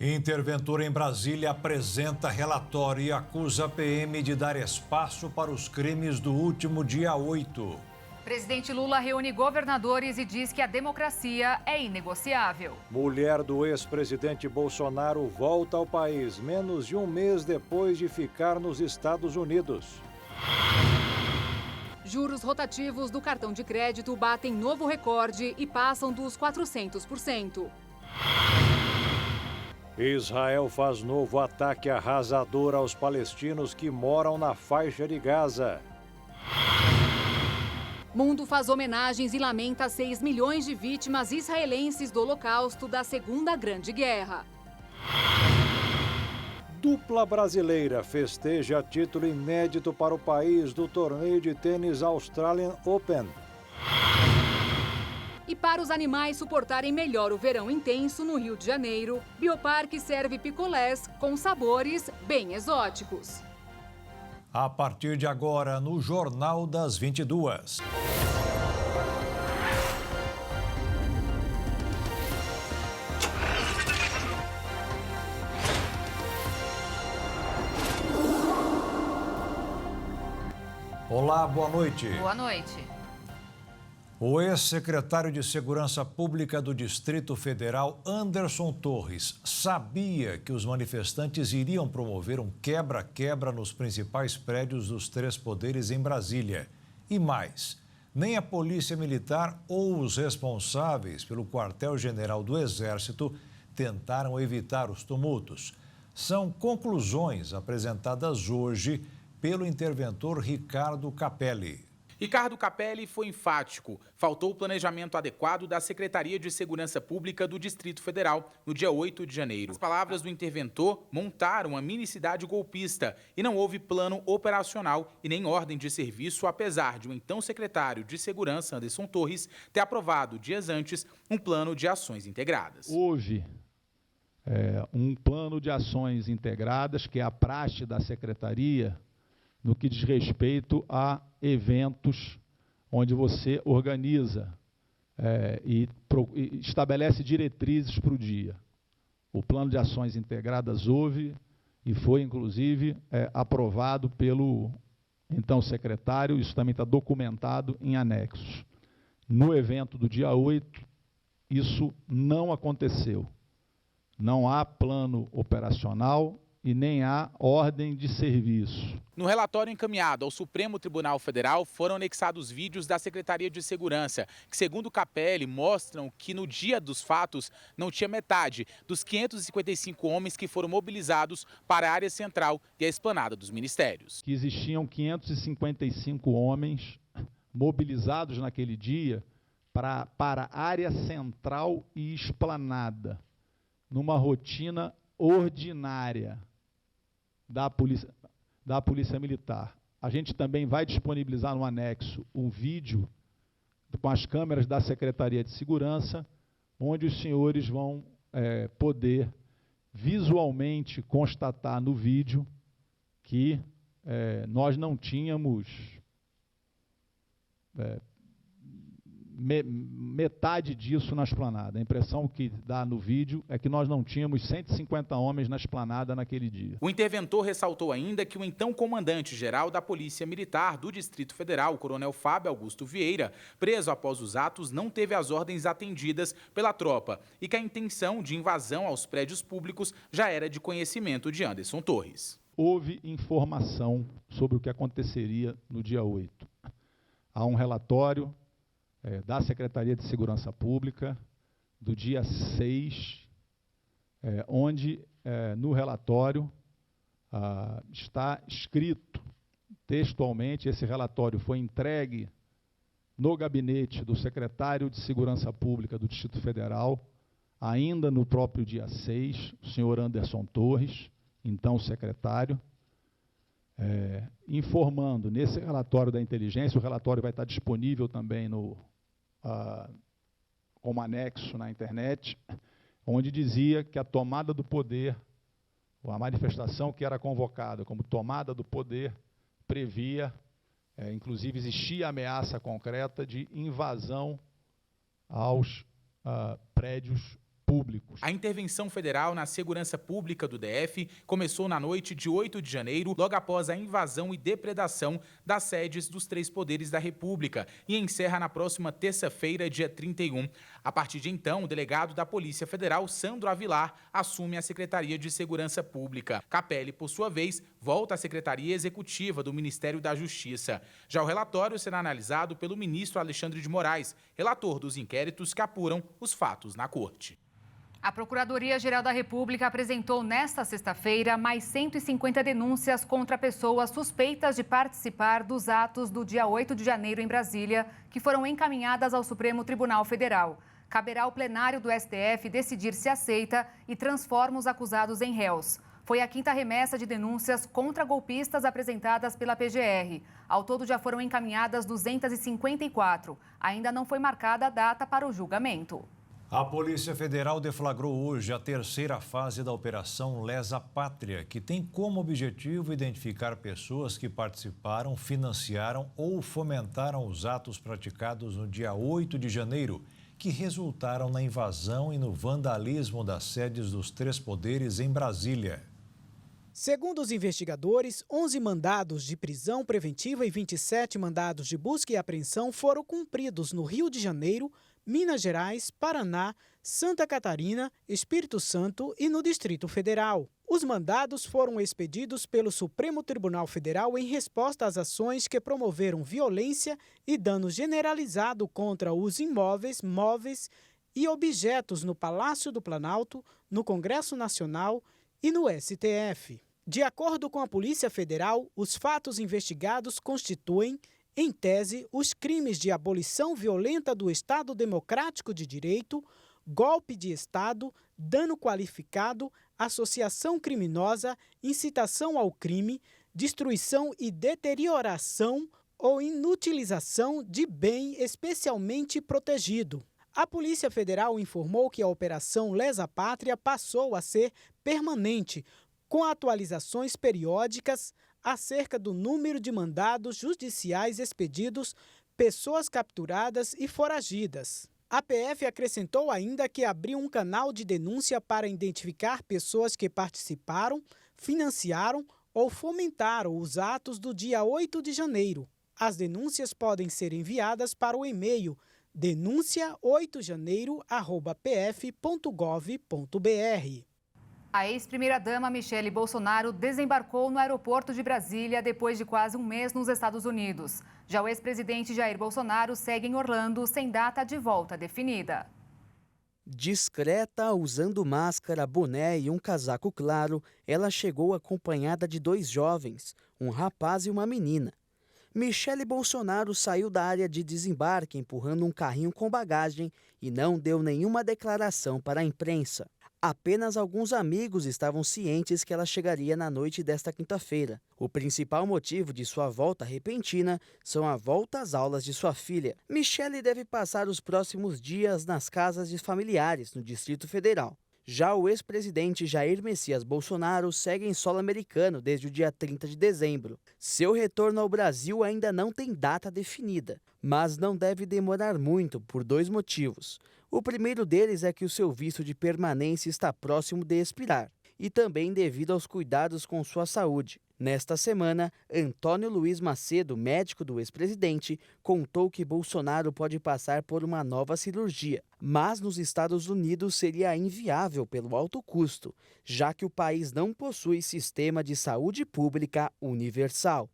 Interventor em Brasília apresenta relatório e acusa a PM de dar espaço para os crimes do último dia 8. Presidente Lula reúne governadores e diz que a democracia é inegociável. Mulher do ex-presidente Bolsonaro volta ao país menos de um mês depois de ficar nos Estados Unidos. Juros rotativos do cartão de crédito batem novo recorde e passam dos 400%. Israel faz novo ataque arrasador aos palestinos que moram na faixa de Gaza. Mundo faz homenagens e lamenta 6 milhões de vítimas israelenses do Holocausto da Segunda Grande Guerra. Dupla brasileira festeja título inédito para o país do torneio de tênis Australian Open. E para os animais suportarem melhor o verão intenso no Rio de Janeiro, Bioparque serve picolés com sabores bem exóticos. A partir de agora, no Jornal das 22. Olá, boa noite. Boa noite. O ex-secretário de Segurança Pública do Distrito Federal, Anderson Torres, sabia que os manifestantes iriam promover um quebra-quebra nos principais prédios dos três poderes em Brasília. E mais, nem a Polícia Militar ou os responsáveis pelo quartel-general do Exército tentaram evitar os tumultos. São conclusões apresentadas hoje pelo interventor Ricardo Capelli. Ricardo Capelli foi enfático. Faltou o planejamento adequado da Secretaria de Segurança Pública do Distrito Federal no dia 8 de janeiro. As palavras do interventor montaram uma mini-cidade golpista e não houve plano operacional e nem ordem de serviço, apesar de o então secretário de Segurança, Anderson Torres, ter aprovado dias antes um plano de ações integradas. Houve um plano de ações integradas, que é a praxe da Secretaria, no que diz respeito a eventos onde você organiza e estabelece diretrizes para o dia. O plano de ações integradas houve e foi, inclusive, aprovado pelo então secretário, isso também está documentado em anexos. No evento do dia 8, isso não aconteceu. Não há plano operacional e nem há ordem de serviço. No relatório encaminhado ao Supremo Tribunal Federal, foram anexados vídeos da Secretaria de Segurança, que, segundo Capelli, mostram que no dia dos fatos não tinha metade dos 555 homens que foram mobilizados para a área central e a esplanada dos ministérios. Que existiam 555 homens mobilizados naquele dia para a área central e esplanada, numa rotina ordinária da Polícia Militar. A gente também vai disponibilizar no anexo um vídeo com as câmeras da Secretaria de Segurança, onde os senhores vão poder visualmente constatar no vídeo que nós não tínhamos metade disso na esplanada. A impressão que dá no vídeo é que nós não tínhamos 150 homens na esplanada naquele dia. O interventor ressaltou ainda que o então comandante-geral da Polícia Militar do Distrito Federal, o coronel Fábio Augusto Vieira, preso após os atos, não teve as ordens atendidas pela tropa e que a intenção de invasão aos prédios públicos já era de conhecimento de Anderson Torres. Houve informação sobre o que aconteceria no dia 8. Há um relatório da Secretaria de Segurança Pública, do dia 6, onde, no relatório, está escrito textualmente, esse relatório foi entregue no gabinete do secretário de Segurança Pública do Distrito Federal, ainda no próprio dia 6, o senhor Anderson Torres, então secretário, informando nesse relatório da inteligência, o relatório vai estar disponível também como anexo na internet, onde dizia que a tomada do poder, ou a manifestação que era convocada como tomada do poder, previa, inclusive existia ameaça concreta de invasão aos prédios públicos. A intervenção federal na segurança pública do DF começou na noite de 8 de janeiro, logo após a invasão e depredação das sedes dos 3 poderes da República, e encerra na próxima terça-feira, dia 31. A partir de então, o delegado da Polícia Federal, Sandro Avilar, assume a Secretaria de Segurança Pública. Capelli, por sua vez, volta à Secretaria Executiva do Ministério da Justiça. Já o relatório será analisado pelo ministro Alexandre de Moraes, relator dos inquéritos que apuram os fatos na Corte. A Procuradoria-Geral da República apresentou nesta sexta-feira mais 150 denúncias contra pessoas suspeitas de participar dos atos do dia 8 de janeiro em Brasília, que foram encaminhadas ao Supremo Tribunal Federal. Caberá ao plenário do STF decidir se aceita e transforma os acusados em réus. Foi a 5ª remessa de denúncias contra golpistas apresentadas pela PGR. Ao todo já foram encaminhadas 254. Ainda não foi marcada a data para o julgamento. A Polícia Federal deflagrou hoje a 3ª fase da Operação Lesa Pátria, que tem como objetivo identificar pessoas que participaram, financiaram ou fomentaram os atos praticados no dia 8 de janeiro, que resultaram na invasão e no vandalismo das sedes dos 3 poderes em Brasília. Segundo os investigadores, 11 mandados de prisão preventiva e 27 mandados de busca e apreensão foram cumpridos no Rio de Janeiro, Minas Gerais, Paraná, Santa Catarina, Espírito Santo e no Distrito Federal. Os mandados foram expedidos pelo Supremo Tribunal Federal em resposta às ações que promoveram violência e dano generalizado contra os imóveis, móveis e objetos no Palácio do Planalto, no Congresso Nacional e no STF. De acordo com a Polícia Federal, os fatos investigados constituem, em tese, os crimes de abolição violenta do Estado Democrático de Direito, golpe de Estado, dano qualificado, associação criminosa, incitação ao crime, destruição e deterioração ou inutilização de bem especialmente protegido. A Polícia Federal informou que a Operação Lesa Pátria passou a ser permanente, com atualizações periódicas acerca do número de mandados judiciais expedidos, pessoas capturadas e foragidas. A PF acrescentou ainda que abriu um canal de denúncia para identificar pessoas que participaram, financiaram ou fomentaram os atos do dia 8 de janeiro. As denúncias podem ser enviadas para o e-mail denuncia8janeiro@pf.gov.br. A ex-primeira-dama Michele Bolsonaro desembarcou no aeroporto de Brasília depois de quase um mês nos Estados Unidos. Já o ex-presidente Jair Bolsonaro segue em Orlando sem data de volta definida. Discreta, usando máscara, boné e um casaco claro, ela chegou acompanhada de 2 jovens, um rapaz e uma menina. Michele Bolsonaro saiu da área de desembarque empurrando um carrinho com bagagem e não deu nenhuma declaração para a imprensa. Apenas alguns amigos estavam cientes que ela chegaria na noite desta quinta-feira. O principal motivo de sua volta repentina são a volta às aulas de sua filha. Michele deve passar os próximos dias nas casas de familiares no Distrito Federal. Já o ex-presidente Jair Messias Bolsonaro segue em solo americano desde o dia 30 de dezembro. Seu retorno ao Brasil ainda não tem data definida, mas não deve demorar muito por 2 motivos. O primeiro deles é que o seu visto de permanência está próximo de expirar, e também devido aos cuidados com sua saúde. Nesta semana, Antônio Luiz Macedo, médico do ex-presidente, contou que Bolsonaro pode passar por uma nova cirurgia, mas nos Estados Unidos seria inviável pelo alto custo, já que o país não possui sistema de saúde pública universal.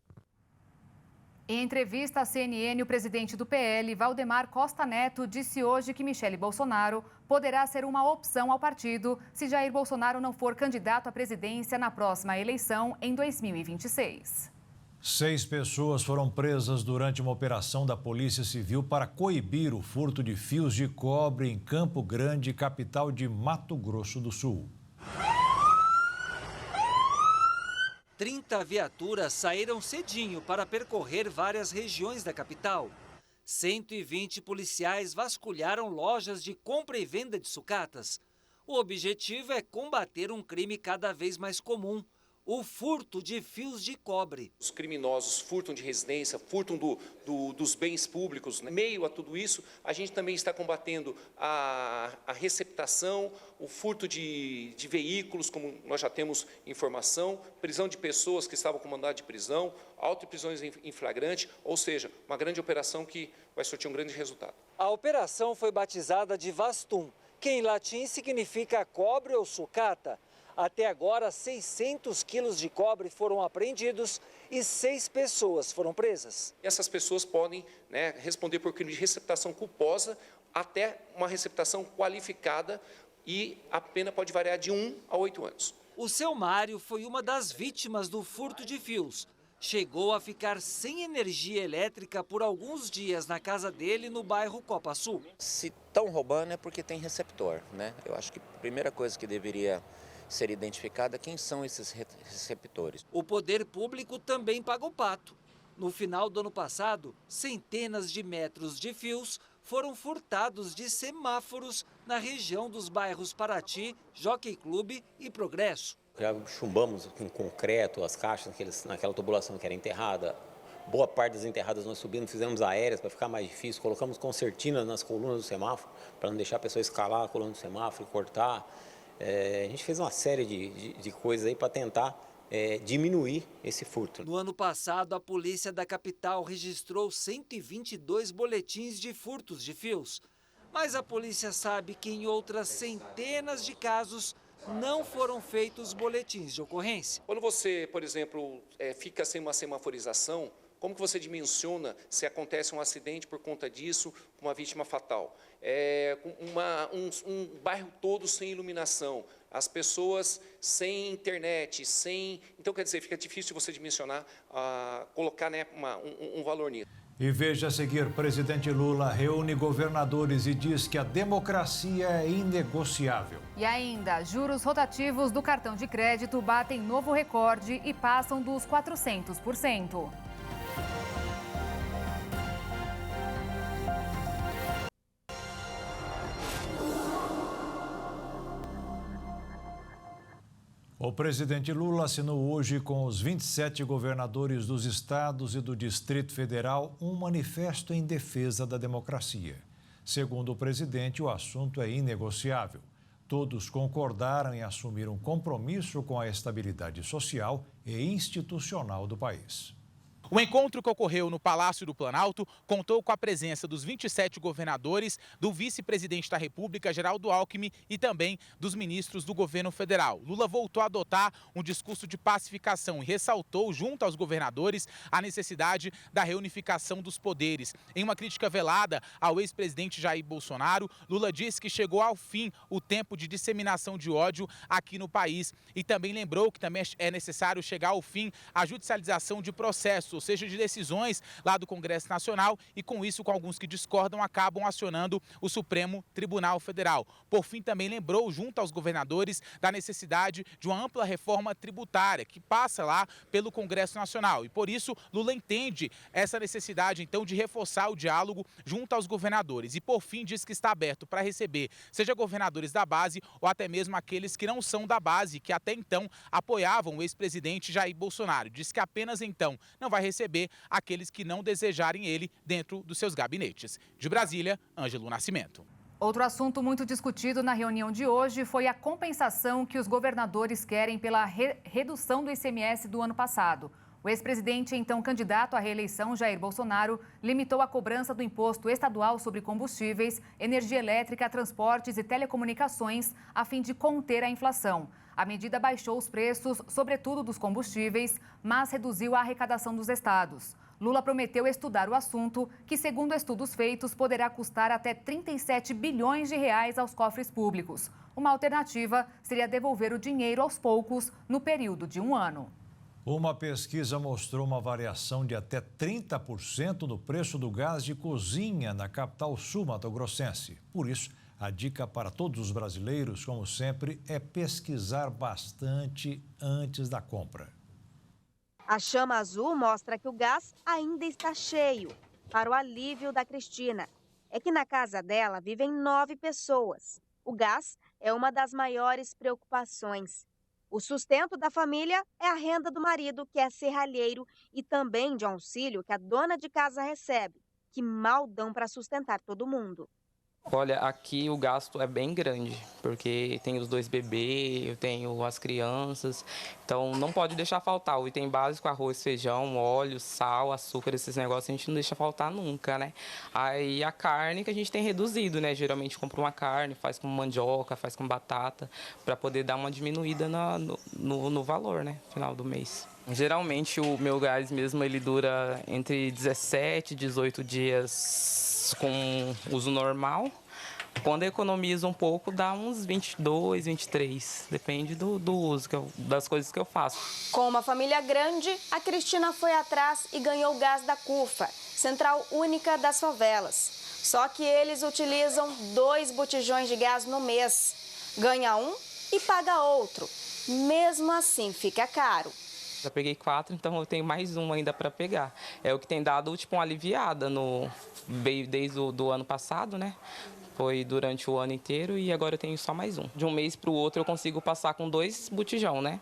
Em entrevista à CNN, o presidente do PL, Valdemar Costa Neto, disse hoje que Michele Bolsonaro poderá ser uma opção ao partido se Jair Bolsonaro não for candidato à presidência na próxima eleição em 2026. 6 pessoas foram presas durante uma operação da Polícia Civil para coibir o furto de fios de cobre em Campo Grande, capital de Mato Grosso do Sul. 30 viaturas saíram cedinho para percorrer várias regiões da capital. 120 policiais vasculharam lojas de compra e venda de sucatas. O objetivo é combater um crime cada vez mais comum, o furto de fios de cobre. Os criminosos furtam de residência, furtam dos bens públicos. Em meio a tudo isso, a gente também está combatendo a receptação, o furto de veículos, como nós já temos informação, prisão de pessoas que estavam com mandado de prisão, auto-prisões em flagrante, ou seja, uma grande operação que vai surtir um grande resultado. A operação foi batizada de Vastum, que em latim significa cobre ou sucata. Até agora, 600 quilos de cobre foram apreendidos e 6 pessoas foram presas. Essas pessoas podem responder por crime de receptação culposa até uma receptação qualificada e a pena pode variar de 1 a 8 anos. O seu Mário foi uma das vítimas do furto de fios. Chegou a ficar sem energia elétrica por alguns dias na casa dele no bairro Copa Sul. Se estão roubando é porque tem receptor, né? Eu acho que a primeira coisa que deveria ser identificada quem são esses receptores. O poder público também paga o pato. No final do ano passado, centenas de metros de fios foram furtados de semáforos na região dos bairros Paraty, Jockey Club e Progresso. Já chumbamos com concreto as caixas naquela tubulação que era enterrada. Boa parte das enterradas nós subimos, fizemos aéreas para ficar mais difícil, colocamos concertinas nas colunas do semáforo para não deixar a pessoa escalar a coluna do semáforo e cortar. A gente fez uma série de coisas aí para tentar diminuir esse furto. No ano passado, a polícia da capital registrou 122 boletins de furtos de fios. Mas a polícia sabe que em outras centenas de casos não foram feitos boletins de ocorrência. Quando você, por exemplo, fica sem uma semaforização, como que você dimensiona se acontece um acidente por conta disso, com uma vítima fatal? Um bairro todo sem iluminação, as pessoas sem internet, Então, quer dizer, fica difícil você dimensionar, colocar um valor nisso. E veja a seguir, presidente Lula reúne governadores e diz que a democracia é inegociável. E ainda, juros rotativos do cartão de crédito batem novo recorde e passam dos 400%. O presidente Lula assinou hoje com os 27 governadores dos estados e do Distrito Federal um manifesto em defesa da democracia. Segundo o presidente, o assunto é inegociável. Todos concordaram em assumir um compromisso com a estabilidade social e institucional do país. O encontro que ocorreu no Palácio do Planalto contou com a presença dos 27 governadores, do vice-presidente da República, Geraldo Alckmin, e também dos ministros do governo federal. Lula voltou a adotar um discurso de pacificação e ressaltou, junto aos governadores, a necessidade da reunificação dos poderes. Em uma crítica velada ao ex-presidente Jair Bolsonaro, Lula disse que chegou ao fim o tempo de disseminação de ódio aqui no país e também lembrou que também é necessário chegar ao fim a judicialização de processos, ou seja, de decisões lá do Congresso Nacional e, com isso, com alguns que discordam, acabam acionando o Supremo Tribunal Federal. Por fim, também lembrou, junto aos governadores, da necessidade de uma ampla reforma tributária que passa lá pelo Congresso Nacional. E, por isso, Lula entende essa necessidade, então, de reforçar o diálogo junto aos governadores. E, por fim, diz que está aberto para receber, seja governadores da base ou até mesmo aqueles que não são da base, que até então apoiavam o ex-presidente Jair Bolsonaro. Diz que apenas, então, não vai receber aqueles que não desejarem ele dentro dos seus gabinetes. De Brasília, Ângelo Nascimento. Outro assunto muito discutido na reunião de hoje foi a compensação que os governadores querem pela redução do ICMS do ano passado. O ex-presidente, então candidato à reeleição, Jair Bolsonaro, limitou a cobrança do imposto estadual sobre combustíveis, energia elétrica, transportes e telecomunicações, a fim de conter a inflação. A medida baixou os preços, sobretudo dos combustíveis, mas reduziu a arrecadação dos estados. Lula prometeu estudar o assunto, que, segundo estudos feitos, poderá custar até 37 bilhões de reais aos cofres públicos. Uma alternativa seria devolver o dinheiro aos poucos no período de um ano. Uma pesquisa mostrou uma variação de até 30% no preço do gás de cozinha na capital sul-mato-grossense. Por isso, a dica para todos os brasileiros, como sempre, é pesquisar bastante antes da compra. A chama azul mostra que o gás ainda está cheio. Para o alívio da Cristina, é que na casa dela vivem 9 pessoas. O gás é uma das maiores preocupações. O sustento da família é a renda do marido, que é serralheiro, e também de um auxílio que a dona de casa recebe, que mal dão para sustentar todo mundo. Olha, aqui o gasto é bem grande, porque tem os 2 bebês, eu tenho as crianças, então não pode deixar faltar. O item básico, arroz, feijão, óleo, sal, açúcar, esses negócios a gente não deixa faltar nunca, né? Aí a carne que a gente tem reduzido, né? Geralmente compra uma carne, faz com mandioca, faz com batata, para poder dar uma diminuída no valor, né? Final do mês. Geralmente o meu gás mesmo, ele dura entre 17 e 18 dias com uso normal. Quando economiza um pouco, dá uns 22, 23. Depende do uso, das coisas que eu faço. Com uma família grande, a Cristina foi atrás e ganhou o gás da CUFA, Central Única das Favelas. Só que eles utilizam 2 botijões de gás no mês. Ganha um e paga outro. Mesmo assim, fica caro. Já peguei 4, então eu tenho mais um ainda para pegar. É o que tem dado tipo uma aliviada desde o ano passado, né? Foi durante o ano inteiro e agora eu tenho só mais um. De um mês para o outro eu consigo passar com 2 botijão, né?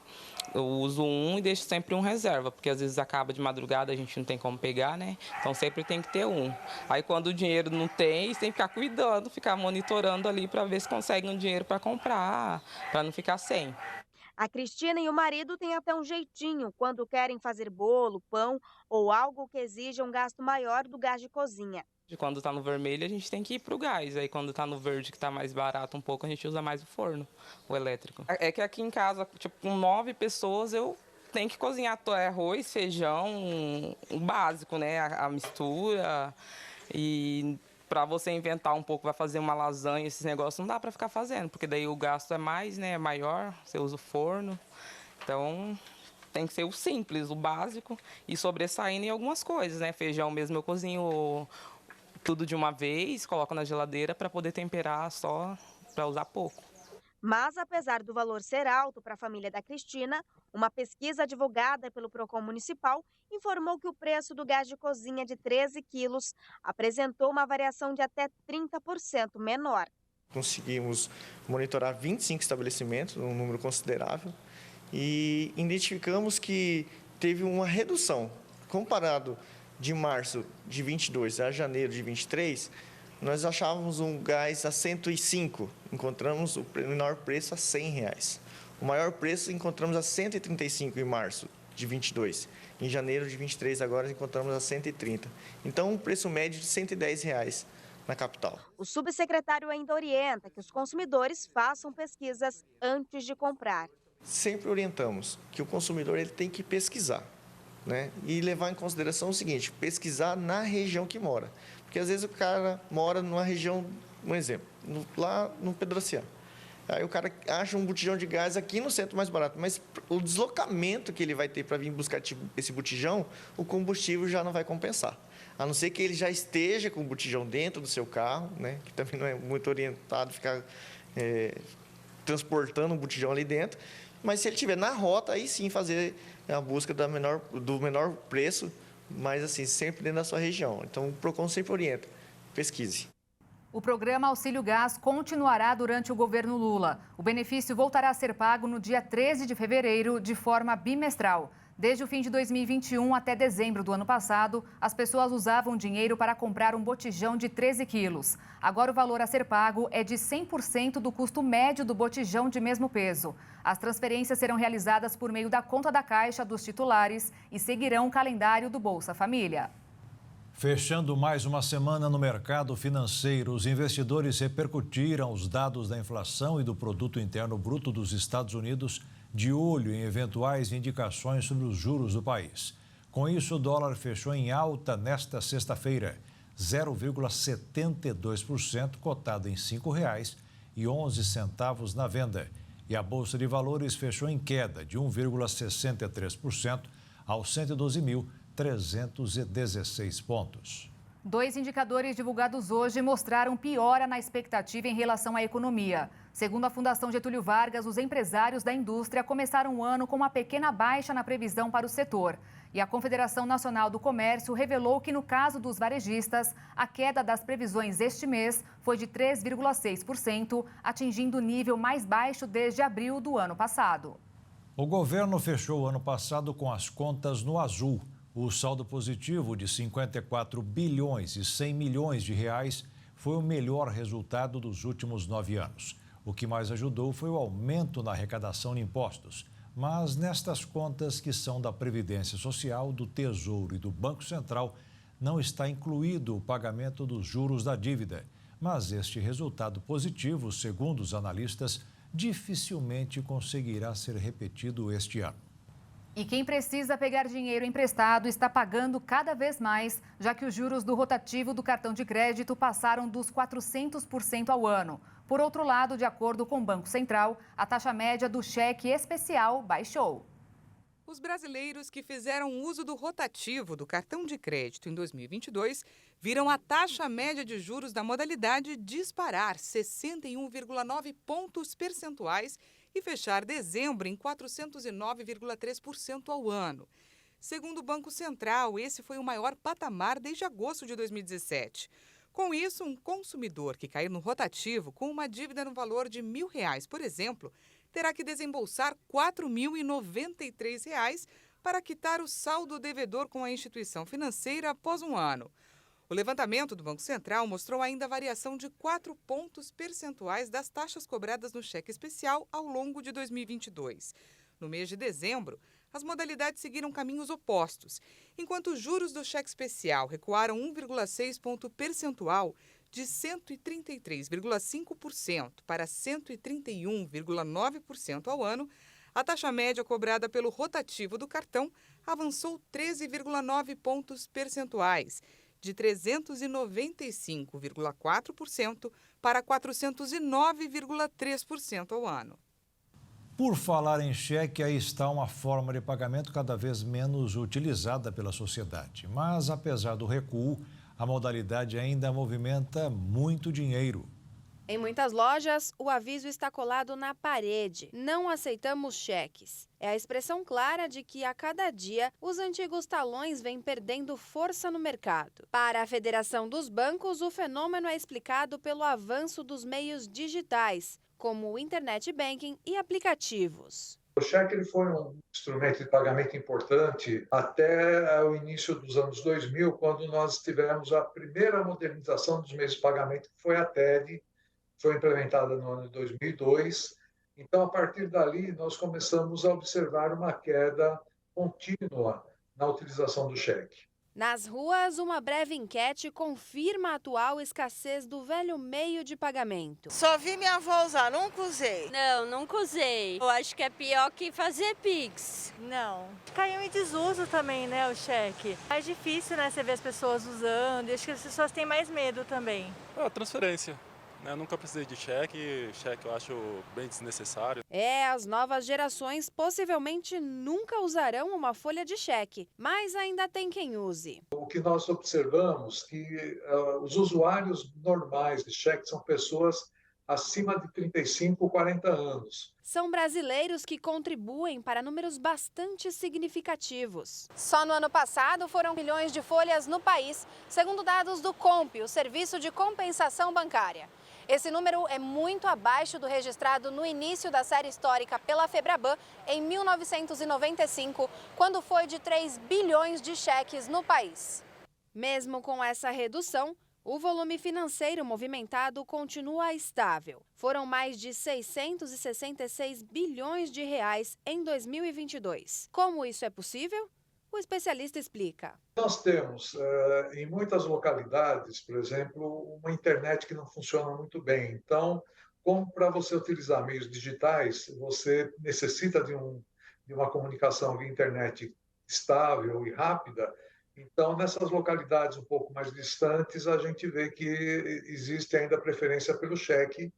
Eu uso um e deixo sempre um reserva, porque às vezes acaba de madrugada, a gente não tem como pegar, né? Então sempre tem que ter um. Aí quando o dinheiro não tem, você tem que ficar cuidando, ficar monitorando ali para ver se consegue um dinheiro para comprar, para não ficar sem. A Cristina e o marido têm até um jeitinho quando querem fazer bolo, pão ou algo que exija um gasto maior do gás de cozinha. Quando está no vermelho, a gente tem que ir para o gás. Aí quando está no verde, que está mais barato um pouco, a gente usa mais o forno, o elétrico. É que aqui em casa, tipo, com 9 pessoas, eu tenho que cozinhar arroz, feijão, o básico, né? A mistura. E para você inventar um pouco, vai fazer uma lasanha, esses negócios, não dá para ficar fazendo, porque daí o gasto é mais, né? É maior, você usa o forno. Então tem que ser o simples, o básico, e sobressaindo em algumas coisas, né? Feijão mesmo eu cozinho tudo de uma vez, coloco na geladeira para poder temperar só, para usar pouco. Mas, apesar do valor ser alto para a família da Cristina, uma pesquisa divulgada pelo Procon Municipal informou que o preço do gás de cozinha de 13 quilos apresentou uma variação de até 30% menor. Conseguimos monitorar 25 estabelecimentos, um número considerável, e identificamos que teve uma redução. Comparado de março de 22 a janeiro de 23, nós achávamos um gás a 105, encontramos o menor preço a R$100. O maior preço encontramos a 135 em março de 22. Em janeiro de 23 agora encontramos a 130. Então um preço médio de R$110 na capital. O subsecretário ainda orienta que os consumidores façam pesquisas antes de comprar. Sempre orientamos que o consumidor ele tem que pesquisar, né? E levar em consideração o seguinte, pesquisar na região que mora. Porque às vezes o cara mora numa região, um exemplo, lá no Pedro Oceano. Aí o cara acha um botijão de gás aqui no centro mais barato, mas o deslocamento que ele vai ter para vir buscar esse botijão, o combustível já não vai compensar. A não ser que ele já esteja com o botijão dentro do seu carro, né? Que também não é muito orientado ficar transportando um botijão ali dentro. Mas se ele estiver na rota, aí sim fazer a busca do menor preço, mas assim, sempre dentro da sua região. Então o Procon sempre orienta, pesquise. O programa Auxílio Gás continuará durante o governo Lula. O benefício voltará a ser pago no dia 13 de fevereiro, de forma bimestral. Desde o fim de 2021 até dezembro do ano passado, as pessoas usavam dinheiro para comprar um botijão de 13 quilos. Agora o valor a ser pago é de 100% do custo médio do botijão de mesmo peso. As transferências serão realizadas por meio da conta da Caixa dos titulares e seguirão o calendário do Bolsa Família. Fechando mais uma semana no mercado financeiro, os investidores repercutiram os dados da inflação e do Produto Interno Bruto dos Estados Unidos, de olho em eventuais indicações sobre os juros do país. Com isso, o dólar fechou em alta nesta sexta-feira, 0,72%, cotado em R$ 5,11 na venda. E a Bolsa de Valores fechou em queda de 1,63% aos 112.316 pontos. 2 indicadores divulgados hoje mostraram piora na expectativa em relação à economia. Segundo a Fundação Getúlio Vargas, os empresários da indústria começaram o ano com uma pequena baixa na previsão para o setor. E a Confederação Nacional do Comércio revelou que, no caso dos varejistas, a queda das previsões este mês foi de 3,6%, atingindo o nível mais baixo desde abril do ano passado. O governo fechou o ano passado com as contas no azul. O saldo positivo de 54 bilhões e 100 milhões de reais foi o melhor resultado dos últimos 9 anos. O que mais ajudou foi o aumento na arrecadação de impostos. Mas nestas contas que são da Previdência Social, do Tesouro e do Banco Central, não está incluído o pagamento dos juros da dívida. Mas este resultado positivo, segundo os analistas, dificilmente conseguirá ser repetido este ano. E quem precisa pegar dinheiro emprestado está pagando cada vez mais, já que os juros do rotativo do cartão de crédito passaram dos 400% ao ano. Por outro lado, de acordo com o Banco Central, a taxa média do cheque especial baixou. Os brasileiros que fizeram uso do rotativo do cartão de crédito em 2022 viram a taxa média de juros da modalidade disparar 61,9 pontos percentuais e fechar dezembro em 409,3% ao ano. Segundo o Banco Central, esse foi o maior patamar desde agosto de 2017. Com isso, um consumidor que cair no rotativo com uma dívida no valor de R$1.000, por exemplo, terá que desembolsar R$ 4.093 para quitar o saldo devedor com a instituição financeira após um ano. O levantamento do Banco Central mostrou ainda variação de 4 pontos percentuais das taxas cobradas no cheque especial ao longo de 2022. No mês de dezembro, as modalidades seguiram caminhos opostos. Enquanto os juros do cheque especial recuaram 1,6 ponto percentual, de 133,5% para 131,9% ao ano, a taxa média cobrada pelo rotativo do cartão avançou 13,9 pontos percentuais, de 395,4% para 409,3% ao ano. Por falar em cheque, aí está uma forma de pagamento cada vez menos utilizada pela sociedade. Mas, apesar do recuo, a modalidade ainda movimenta muito dinheiro. Em muitas lojas, o aviso está colado na parede: não aceitamos cheques. É a expressão clara de que, a cada dia, os antigos talões vêm perdendo força no mercado. Para a Federação dos Bancos, o fenômeno é explicado pelo avanço dos meios digitais, como o Internet Banking e aplicativos. O cheque ele foi um instrumento de pagamento importante até o início dos anos 2000, quando nós tivemos a primeira modernização dos meios de pagamento, que foi a TED, foi implementada no ano de 2002. Então, a partir dali, nós começamos a observar uma queda contínua na utilização do cheque. Nas ruas, uma breve enquete confirma a atual escassez do velho meio de pagamento. Só vi minha avó usar, nunca usei. Não, nunca usei. Eu acho que é pior que fazer Pix. Não. Caiu em desuso também, né, o cheque. É difícil, né, você ver as pessoas usando. E acho que as pessoas têm mais medo também. Transferência. Eu nunca precisei de cheque eu acho bem desnecessário. As novas gerações possivelmente nunca usarão uma folha de cheque, mas ainda tem quem use. O que nós observamos é que os usuários normais de cheque são pessoas acima de 35 ou 40 anos. São brasileiros que contribuem para números bastante significativos. Só no ano passado foram milhões de folhas no país, segundo dados do COMP, o Serviço de Compensação Bancária. Esse número é muito abaixo do registrado no início da série histórica pela Febraban em 1995, quando foi de 3 bilhões de cheques no país. Mesmo com essa redução, o volume financeiro movimentado continua estável. Foram mais de 666 bilhões de reais em 2022. Como isso é possível? O especialista explica. Nós temos, em muitas localidades, por exemplo, uma internet que não funciona muito bem. Então, como para você utilizar meios digitais, você necessita de uma comunicação via internet estável e rápida. Então, nessas localidades um pouco mais distantes, a gente vê que existe ainda preferência pelo cheque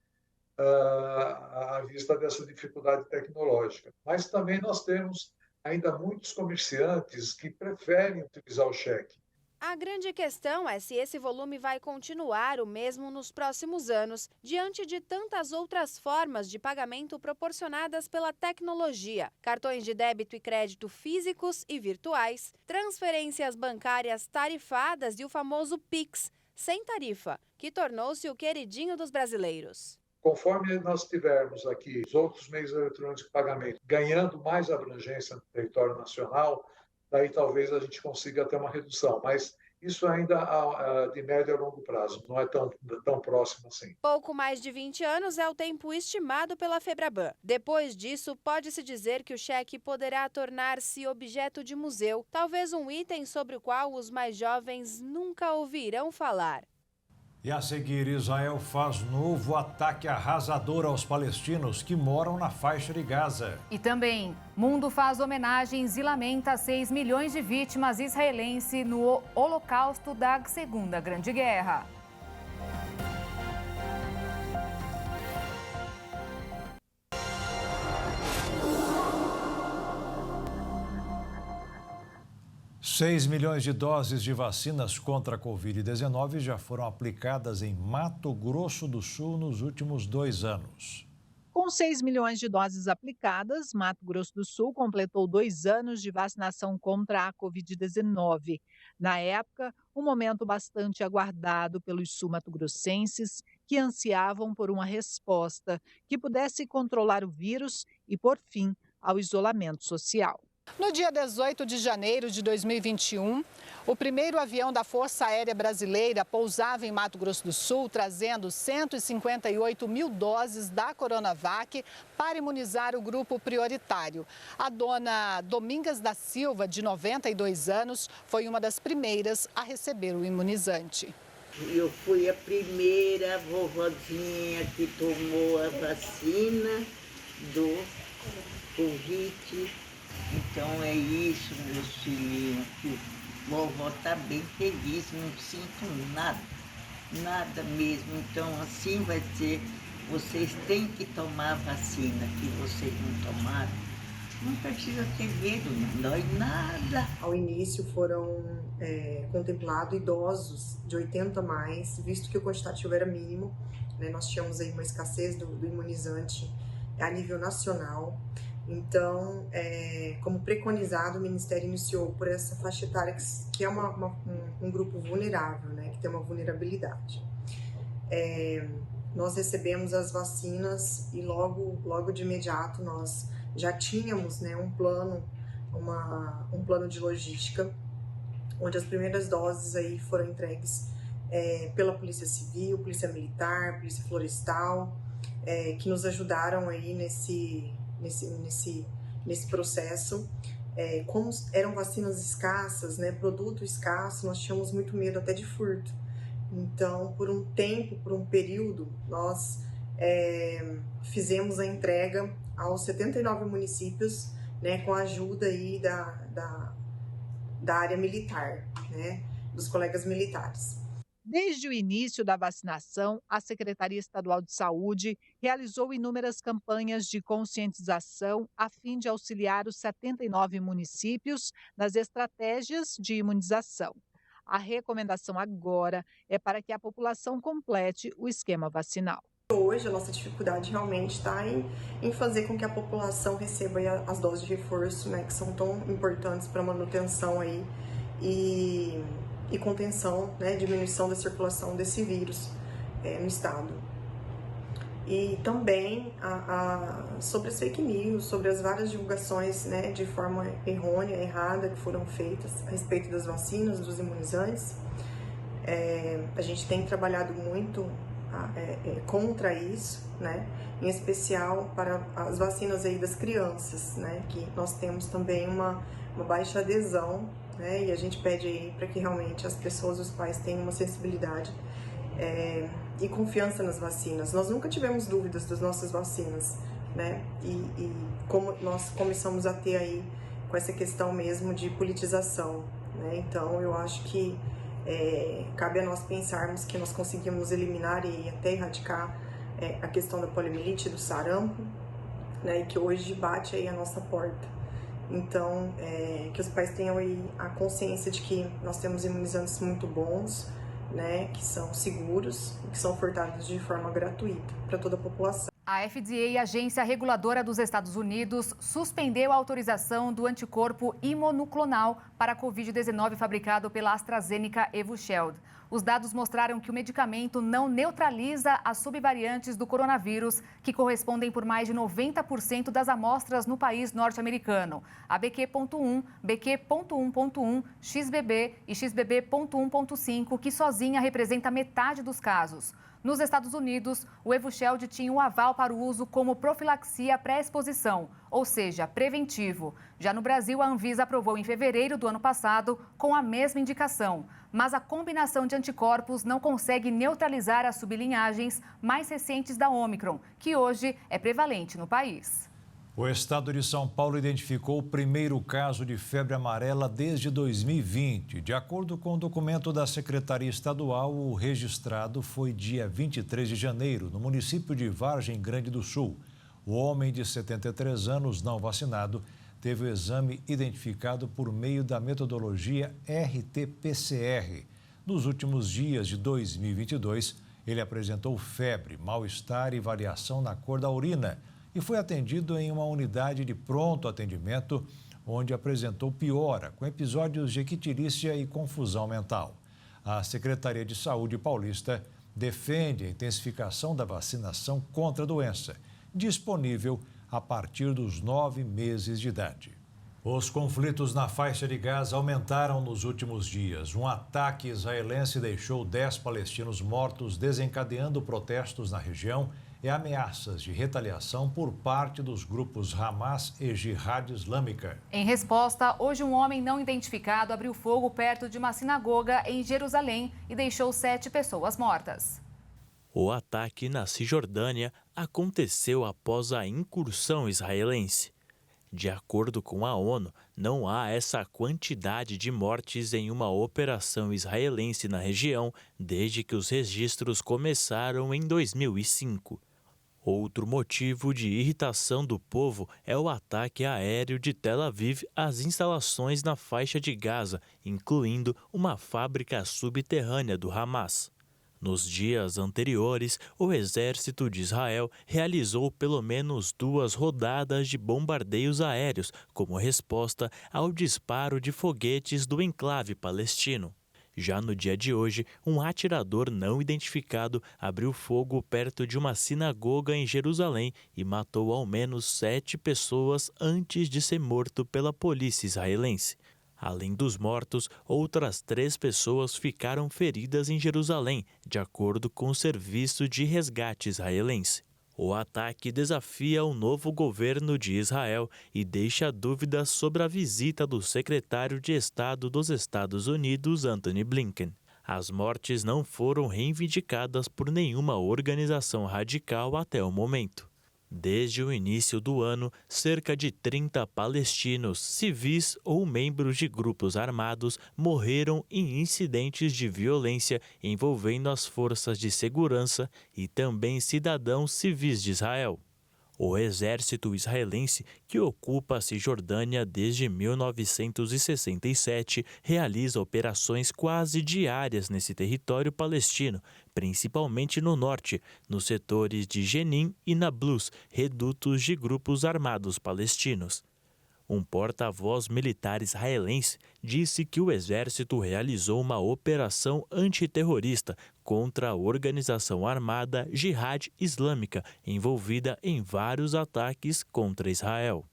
à vista dessa dificuldade tecnológica. Mas também nós temos ainda muitos comerciantes que preferem utilizar o cheque. A grande questão é se esse volume vai continuar o mesmo nos próximos anos, diante de tantas outras formas de pagamento proporcionadas pela tecnologia: cartões de débito e crédito físicos e virtuais, transferências bancárias tarifadas e o famoso Pix, sem tarifa, que tornou-se o queridinho dos brasileiros. Conforme nós tivermos aqui os outros meios eletrônicos de pagamento ganhando mais abrangência no território nacional, daí talvez a gente consiga ter uma redução, mas isso ainda de médio a longo prazo, não é tão próximo assim. Pouco mais de 20 anos é o tempo estimado pela Febraban. Depois disso, pode-se dizer que o cheque poderá tornar-se objeto de museu, talvez um item sobre o qual os mais jovens nunca ouvirão falar. E a seguir, Israel faz novo ataque arrasador aos palestinos que moram na faixa de Gaza. E também, mundo faz homenagens e lamenta 6 milhões de vítimas israelenses no Holocausto da Segunda Grande Guerra. Seis milhões de doses de vacinas contra a Covid-19 já foram aplicadas em Mato Grosso do Sul nos últimos 2 anos. Com 6 milhões de doses aplicadas, Mato Grosso do Sul completou 2 anos de vacinação contra a Covid-19. Na época, um momento bastante aguardado pelos sul-mato-grossenses que ansiavam por uma resposta que pudesse controlar o vírus e pôr fim ao isolamento social. No dia 18 de janeiro de 2021, o primeiro avião da Força Aérea Brasileira pousava em Mato Grosso do Sul, trazendo 158 mil doses da Coronavac para imunizar o grupo prioritário. A dona Domingas da Silva, de 92 anos, foi uma das primeiras a receber o imunizante. Eu fui a primeira vovozinha que tomou a vacina do Covid. Então é isso, meus filhinhos, que vovó está bem feliz, não sinto nada mesmo. Então assim vai ser, vocês têm que tomar a vacina, que vocês não tomaram. Não precisa ter medo, não dói nada. Ao início foram contemplados idosos de 80 a mais, visto que o quantitativo era mínimo, né? Nós tínhamos aí uma escassez do imunizante a nível nacional. Então, como preconizado, o Ministério iniciou por essa faixa etária que é um grupo vulnerável, né, que tem uma vulnerabilidade. Nós recebemos as vacinas e logo de imediato nós já tínhamos, né, um plano de logística, onde as primeiras doses aí foram entregues pela Polícia Civil, Polícia Militar, Polícia Florestal, que nos ajudaram aí nesse processo. Como eram vacinas escassas, né, produto escasso, nós tínhamos muito medo até de furto. Então, por um período, nós fizemos a entrega aos 79 municípios, né, com a ajuda aí da área militar, né, dos colegas militares. Desde o início da vacinação, a Secretaria Estadual de Saúde realizou inúmeras campanhas de conscientização a fim de auxiliar os 79 municípios nas estratégias de imunização. A recomendação agora é para que a população complete o esquema vacinal. Hoje, a nossa dificuldade realmente está em fazer com que a população receba as doses de reforço, né, que são tão importantes para a manutenção aí e contenção, né, diminuição da circulação desse vírus no estado. E também sobre as fake news, sobre as várias divulgações, né, de forma errônea, errada, que foram feitas a respeito das vacinas, dos imunizantes. A gente tem trabalhado muito contra isso, né, em especial para as vacinas aí das crianças, né, que nós temos também uma baixa adesão, né, e a gente pede aí para que realmente as pessoas, os pais, tenham uma sensibilidade e confiança nas vacinas. Nós nunca tivemos dúvidas das nossas vacinas, né, e como nós começamos a ter aí com essa questão mesmo de politização, né, então eu acho que cabe a nós pensarmos que nós conseguimos eliminar e até erradicar a questão da poliomielite, do sarampo, né, e que hoje bate aí a nossa porta. Então, que os pais tenham aí a consciência de que nós temos imunizantes muito bons, né, que são seguros e que são ofertados de forma gratuita para toda a população. A FDA, agência reguladora dos Estados Unidos, suspendeu a autorização do anticorpo imunoclonal para a Covid-19 fabricado pela AstraZeneca Evusheld. Os dados mostraram que o medicamento não neutraliza as subvariantes do coronavírus, que correspondem por mais de 90% das amostras no país norte-americano. A BQ.1, BQ.1.1, XBB e XBB.1.5, que sozinha representa metade dos casos. Nos Estados Unidos, o Evusheld tinha um aval para o uso como profilaxia pré-exposição, ou seja, preventivo. Já no Brasil, a Anvisa aprovou em fevereiro do ano passado com a mesma indicação. Mas a combinação de anticorpos não consegue neutralizar as sublinhagens mais recentes da Ômicron, que hoje é prevalente no país. O estado de São Paulo identificou o primeiro caso de febre amarela desde 2020. De acordo com o documento da Secretaria Estadual, o registrado foi dia 23 de janeiro, no município de Vargem Grande do Sul. O homem de 73 anos, não vacinado, teve o exame identificado por meio da metodologia RT-PCR. Nos últimos dias de 2022, ele apresentou febre, mal-estar e variação na cor da urina e foi atendido em uma unidade de pronto atendimento, onde apresentou piora, com episódios de icterícia e confusão mental. A Secretaria de Saúde paulista defende a intensificação da vacinação contra a doença, disponível a partir dos 9 meses de idade. Os conflitos na faixa de Gaza aumentaram nos últimos dias. Um ataque israelense deixou 10 palestinos mortos, desencadeando protestos na região e ameaças de retaliação por parte dos grupos Hamas e Jihad Islâmica. Em resposta, hoje um homem não identificado abriu fogo perto de uma sinagoga em Jerusalém e deixou 7 pessoas mortas. O ataque na Cisjordânia aconteceu após a incursão israelense. De acordo com a ONU, não há essa quantidade de mortes em uma operação israelense na região desde que os registros começaram em 2005. Outro motivo de irritação do povo é o ataque aéreo de Tel Aviv às instalações na faixa de Gaza, incluindo uma fábrica subterrânea do Hamas. Nos dias anteriores, o exército de Israel realizou pelo menos 2 rodadas de bombardeios aéreos como resposta ao disparo de foguetes do enclave palestino. Já no dia de hoje, um atirador não identificado abriu fogo perto de uma sinagoga em Jerusalém e matou ao menos 7 pessoas antes de ser morto pela polícia israelense. Além dos mortos, outras 3 pessoas ficaram feridas em Jerusalém, de acordo com o Serviço de Resgate israelense. O ataque desafia o novo governo de Israel e deixa dúvidas sobre a visita do secretário de Estado dos Estados Unidos, Antony Blinken. As mortes não foram reivindicadas por nenhuma organização radical até o momento. Desde o início do ano, cerca de 30 palestinos, civis ou membros de grupos armados morreram em incidentes de violência envolvendo as forças de segurança e também cidadãos civis de Israel. O exército israelense, que ocupa a Cisjordânia desde 1967, realiza operações quase diárias nesse território palestino, principalmente no norte, nos setores de Jenin e Nablus, redutos de grupos armados palestinos. Um porta-voz militar israelense disse que o exército realizou uma operação antiterrorista contra a organização armada Jihad Islâmica, envolvida em vários ataques contra Israel.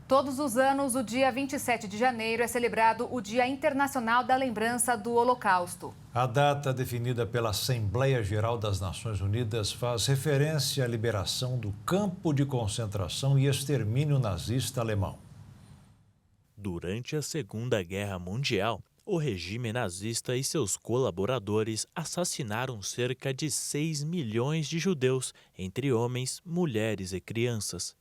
Todos os anos, o dia 27 de janeiro é celebrado o Dia Internacional da Lembrança do Holocausto. A data definida pela Assembleia Geral das Nações Unidas faz referência à liberação do campo de concentração e extermínio nazista alemão. Durante a Segunda Guerra Mundial, o regime nazista e seus colaboradores assassinaram cerca de 6 milhões de judeus, entre homens, mulheres e crianças.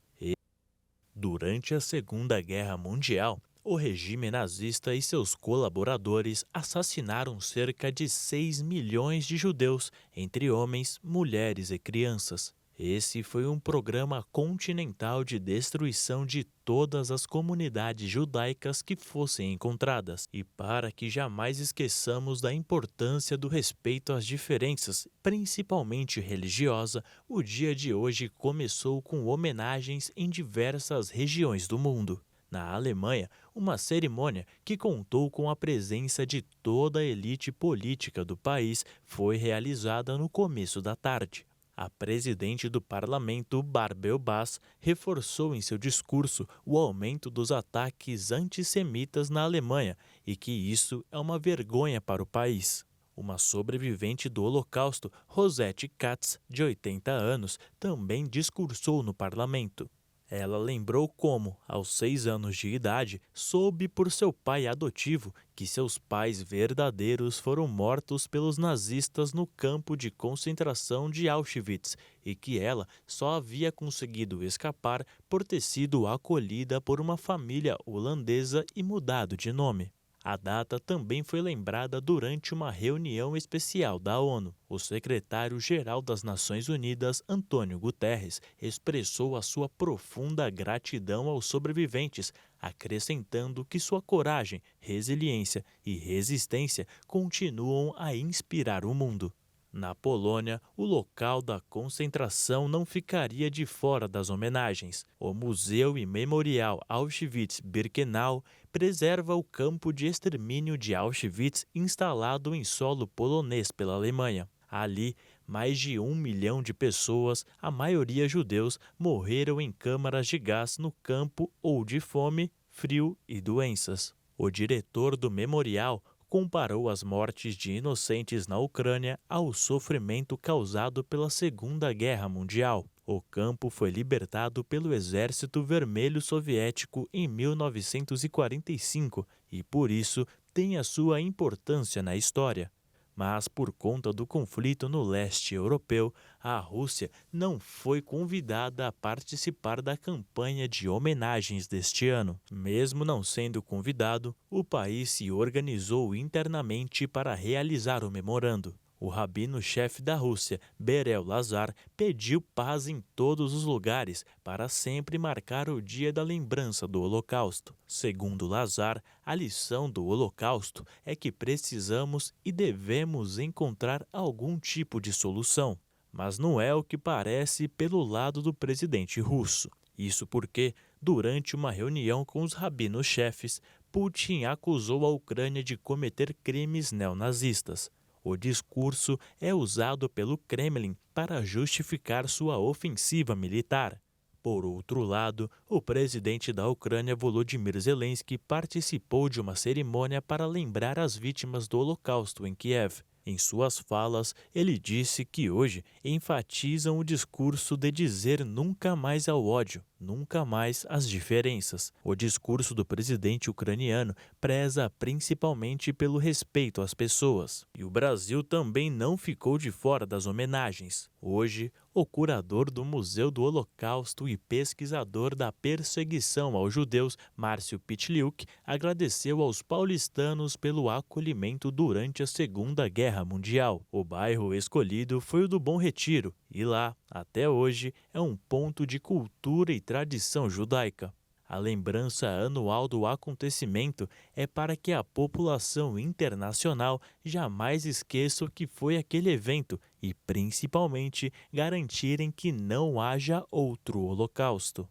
Durante a Segunda Guerra Mundial, o regime nazista e seus colaboradores assassinaram cerca de 6 milhões de judeus, entre homens, mulheres e crianças. Esse foi um programa continental de destruição de todas as comunidades judaicas que fossem encontradas. E para que jamais esqueçamos da importância do respeito às diferenças, principalmente religiosa, o dia de hoje começou com homenagens em diversas regiões do mundo. Na Alemanha, uma cerimônia que contou com a presença de toda a elite política do país foi realizada no começo da tarde. A presidente do parlamento, Barbel Bas, reforçou em seu discurso o aumento dos ataques antissemitas na Alemanha e que isso é uma vergonha para o país. Uma sobrevivente do Holocausto, Rosette Katz, de 80 anos, também discursou no parlamento. Ela lembrou como, aos 6 anos de idade, soube por seu pai adotivo que seus pais verdadeiros foram mortos pelos nazistas no campo de concentração de Auschwitz e que ela só havia conseguido escapar por ter sido acolhida por uma família holandesa e mudado de nome. A data também foi lembrada durante uma reunião especial da ONU. O secretário-geral das Nações Unidas, Antônio Guterres, expressou a sua profunda gratidão aos sobreviventes, acrescentando que sua coragem, resiliência e resistência continuam a inspirar o mundo. Na Polônia, o local da concentração não ficaria de fora das homenagens. O Museu e Memorial Auschwitz-Birkenau preserva o campo de extermínio de Auschwitz instalado em solo polonês pela Alemanha. Ali, mais de 1 milhão de pessoas, a maioria judeus, morreram em câmaras de gás no campo ou de fome, frio e doenças. O diretor do memorial comparou as mortes de inocentes na Ucrânia ao sofrimento causado pela Segunda Guerra Mundial. O campo foi libertado pelo Exército Vermelho Soviético em 1945 e, por isso, tem a sua importância na história. Mas, por conta do conflito no leste europeu, a Rússia não foi convidada a participar da campanha de homenagens deste ano. Mesmo não sendo convidado, o país se organizou internamente para realizar o memorando. O rabino-chefe da Rússia, Berel Lazar, pediu paz em todos os lugares para sempre marcar o dia da lembrança do Holocausto. Segundo Lazar, a lição do Holocausto é que precisamos e devemos encontrar algum tipo de solução. Mas não é o que parece pelo lado do presidente russo. Isso porque, durante uma reunião com os rabinos-chefes, Putin acusou a Ucrânia de cometer crimes neonazistas. O discurso é usado pelo Kremlin para justificar sua ofensiva militar. Por outro lado, o presidente da Ucrânia, Volodymyr Zelensky, participou de uma cerimônia para lembrar as vítimas do Holocausto em Kiev. Em suas falas, ele disse que hoje enfatizam o discurso de dizer nunca mais ao ódio, nunca mais às diferenças. O discurso do presidente ucraniano preza principalmente pelo respeito às pessoas. E o Brasil também não ficou de fora das homenagens. Hoje, o curador do Museu do Holocausto e pesquisador da perseguição aos judeus, Márcio Pitliuk, agradeceu aos paulistanos pelo acolhimento durante a Segunda Guerra Mundial. O bairro escolhido foi o do Bom Retiro, e lá, até hoje, é um ponto de cultura e tradição judaica. A lembrança anual do acontecimento é para que a população internacional jamais esqueça o que foi aquele evento e, principalmente, garantirem que não haja outro Holocausto.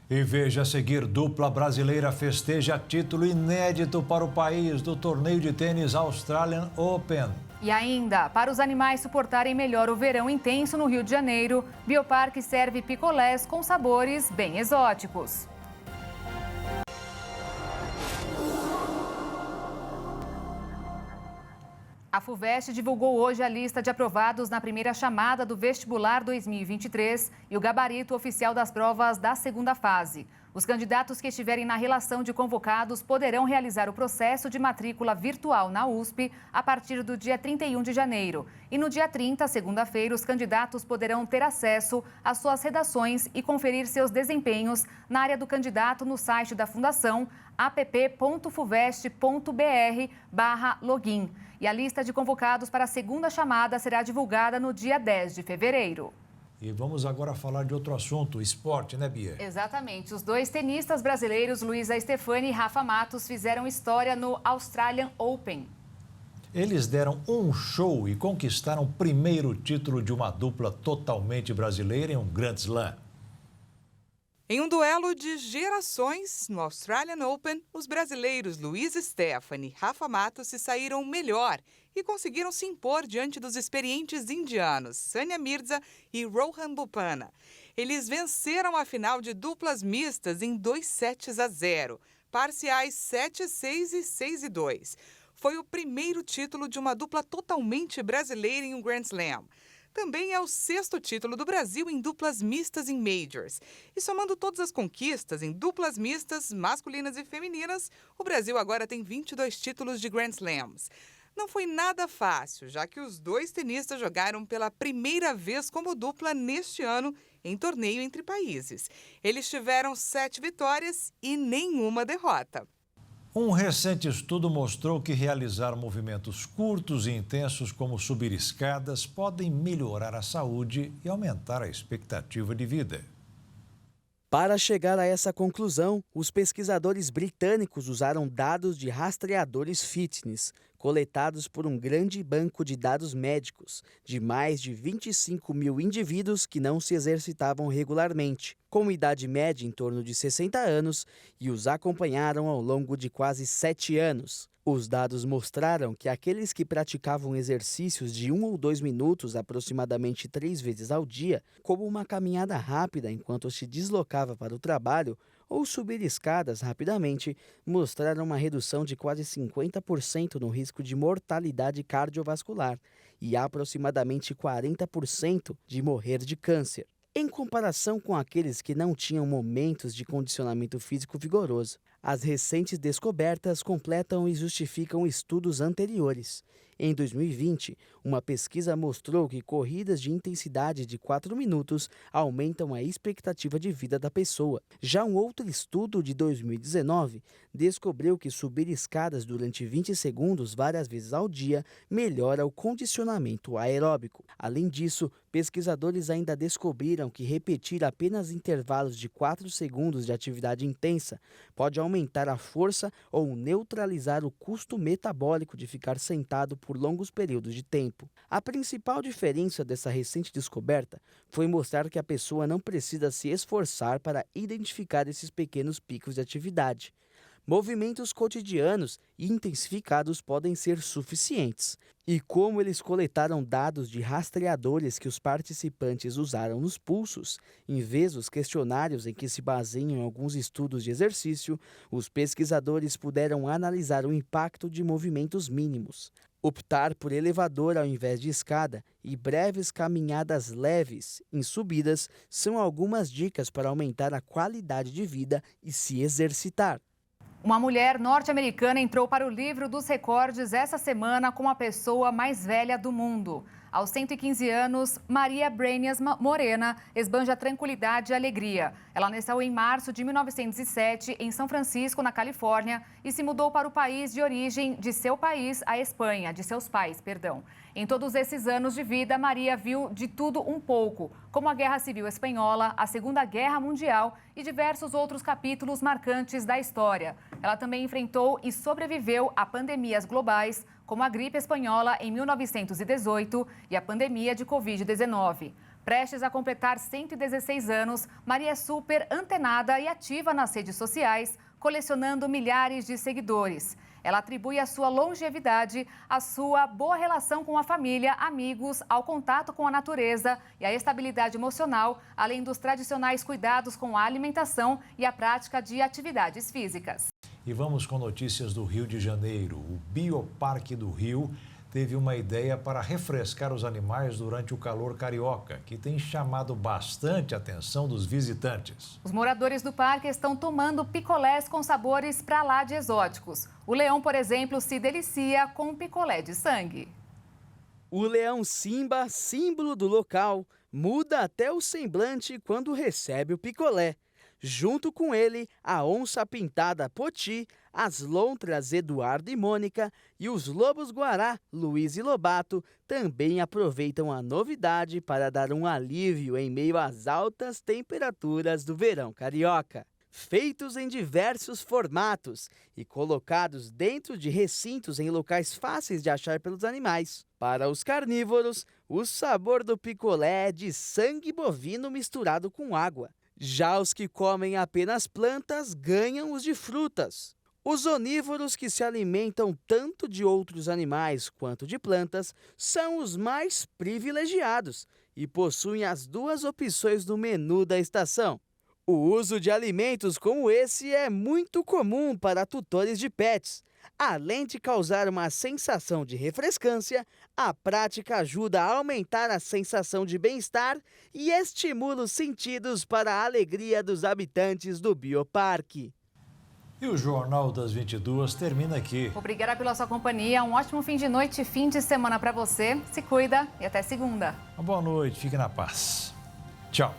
E veja a seguir, dupla brasileira festeja título inédito para o país do torneio de tênis Australian Open. E ainda, para os animais suportarem melhor o verão intenso no Rio de Janeiro, Bioparque serve picolés com sabores bem exóticos. A FUVEST divulgou hoje a lista de aprovados na primeira chamada do vestibular 2023 e o gabarito oficial das provas da segunda fase. Os candidatos que estiverem na relação de convocados poderão realizar o processo de matrícula virtual na USP a partir do dia 31 de janeiro. E no dia 30, segunda-feira, os candidatos poderão ter acesso às suas redações e conferir seus desempenhos na área do candidato no site da Fundação app.fuvest.br/login. E a lista de convocados para a segunda chamada será divulgada no dia 10 de fevereiro. E vamos agora falar de outro assunto, esporte, né, Bia? Exatamente. Os dois tenistas brasileiros, Luísa Stefani e Rafa Matos, fizeram história no Australian Open. Eles deram um show e conquistaram o primeiro título de uma dupla totalmente brasileira em um Grand Slam. Em um duelo de gerações, no Australian Open, os brasileiros Luísa Stefani e Rafa Matos se saíram melhor e conseguiram se impor diante dos experientes indianos Sania Mirza e Rohan Bopanna. Eles venceram a final de duplas mistas em 2-0, parciais 7-6 e 6-2. Foi o primeiro título de uma dupla totalmente brasileira em um Grand Slam. Também é o 6º título do Brasil em duplas mistas em Majors. E somando todas as conquistas em duplas mistas, masculinas e femininas, o Brasil agora tem 22 títulos de Grand Slams. Não foi nada fácil, já que os dois tenistas jogaram pela primeira vez como dupla neste ano em torneio entre países. Eles tiveram 7 vitórias e nenhuma derrota. Um recente estudo mostrou que realizar movimentos curtos e intensos, como subir escadas, podem melhorar a saúde e aumentar a expectativa de vida. Para chegar a essa conclusão, os pesquisadores britânicos usaram dados de rastreadores fitness, coletados por um grande banco de dados médicos, de mais de 25 mil indivíduos que não se exercitavam regularmente, com idade média em torno de 60 anos, e os acompanharam ao longo de quase 7 anos. Os dados mostraram que aqueles que praticavam exercícios de 1 ou 2 minutos aproximadamente 3 vezes ao dia, como uma caminhada rápida enquanto se deslocava para o trabalho, ou subir escadas rapidamente, mostraram uma redução de quase 50% no risco de mortalidade cardiovascular e aproximadamente 40% de morrer de câncer, em comparação com aqueles que não tinham momentos de condicionamento físico vigoroso. As recentes descobertas completam e justificam estudos anteriores. Em 2020, uma pesquisa mostrou que corridas de intensidade de 4 minutos aumentam a expectativa de vida da pessoa. Já um outro estudo de 2019 descobriu que subir escadas durante 20 segundos várias vezes ao dia melhora o condicionamento aeróbico. Além disso, pesquisadores ainda descobriram que repetir apenas intervalos de 4 segundos de atividade intensa pode aumentar a força ou neutralizar o custo metabólico de ficar sentado por longos períodos de tempo. A principal diferença dessa recente descoberta foi mostrar que a pessoa não precisa se esforçar para identificar esses pequenos picos de atividade. Movimentos cotidianos e intensificados podem ser suficientes. E como eles coletaram dados de rastreadores que os participantes usaram nos pulsos, em vez dos questionários em que se baseiam em alguns estudos de exercício, os pesquisadores puderam analisar o impacto de movimentos mínimos. Optar por elevador ao invés de escada e breves caminhadas leves em subidas são algumas dicas para aumentar a qualidade de vida e se exercitar. Uma mulher norte-americana entrou para o livro dos recordes essa semana como a pessoa mais velha do mundo. Aos 115 anos, Maria Brenias Morena esbanja tranquilidade e alegria. Ela nasceu em março de 1907 em São Francisco, na Califórnia, e se mudou para o país de origem de seu país, a Espanha, de seus pais, perdão. Em todos esses anos de vida, Maria viu de tudo um pouco, como a Guerra Civil Espanhola, a Segunda Guerra Mundial e diversos outros capítulos marcantes da história. Ela também enfrentou e sobreviveu a pandemias globais, como a gripe espanhola em 1918 e a pandemia de Covid-19. Prestes a completar 116 anos, Maria é super antenada e ativa nas redes sociais, colecionando milhares de seguidores. Ela atribui a sua longevidade à sua boa relação com a família, amigos, ao contato com a natureza e à estabilidade emocional, além dos tradicionais cuidados com a alimentação e a prática de atividades físicas. E vamos com notícias do Rio de Janeiro. O Bioparque do Rio teve uma ideia para refrescar os animais durante o calor carioca, que tem chamado bastante a atenção dos visitantes. Os moradores do parque estão tomando picolés com sabores pra lá de exóticos. O leão, por exemplo, se delicia com picolé de sangue. O leão Simba, símbolo do local, muda até o semblante quando recebe o picolé. Junto com ele, a onça-pintada Poti, as lontras Eduardo e Mônica e os lobos-guará Luiz e Lobato também aproveitam a novidade para dar um alívio em meio às altas temperaturas do verão carioca. Feitos em diversos formatos e colocados dentro de recintos em locais fáceis de achar pelos animais. Para os carnívoros, o sabor do picolé é de sangue bovino misturado com água. Já os que comem apenas plantas ganham os de frutas. Os onívoros, que se alimentam tanto de outros animais quanto de plantas, são os mais privilegiados e possuem as duas opções do menu da estação. O uso de alimentos como esse é muito comum para tutores de pets. Além de causar uma sensação de refrescância, a prática ajuda a aumentar a sensação de bem-estar e estimula os sentidos para a alegria dos habitantes do bioparque. E o Jornal das 22 termina aqui. Obrigada pela sua companhia, um ótimo fim de noite e fim de semana para você. Se cuida e até segunda. Uma boa noite, fique na paz. Tchau.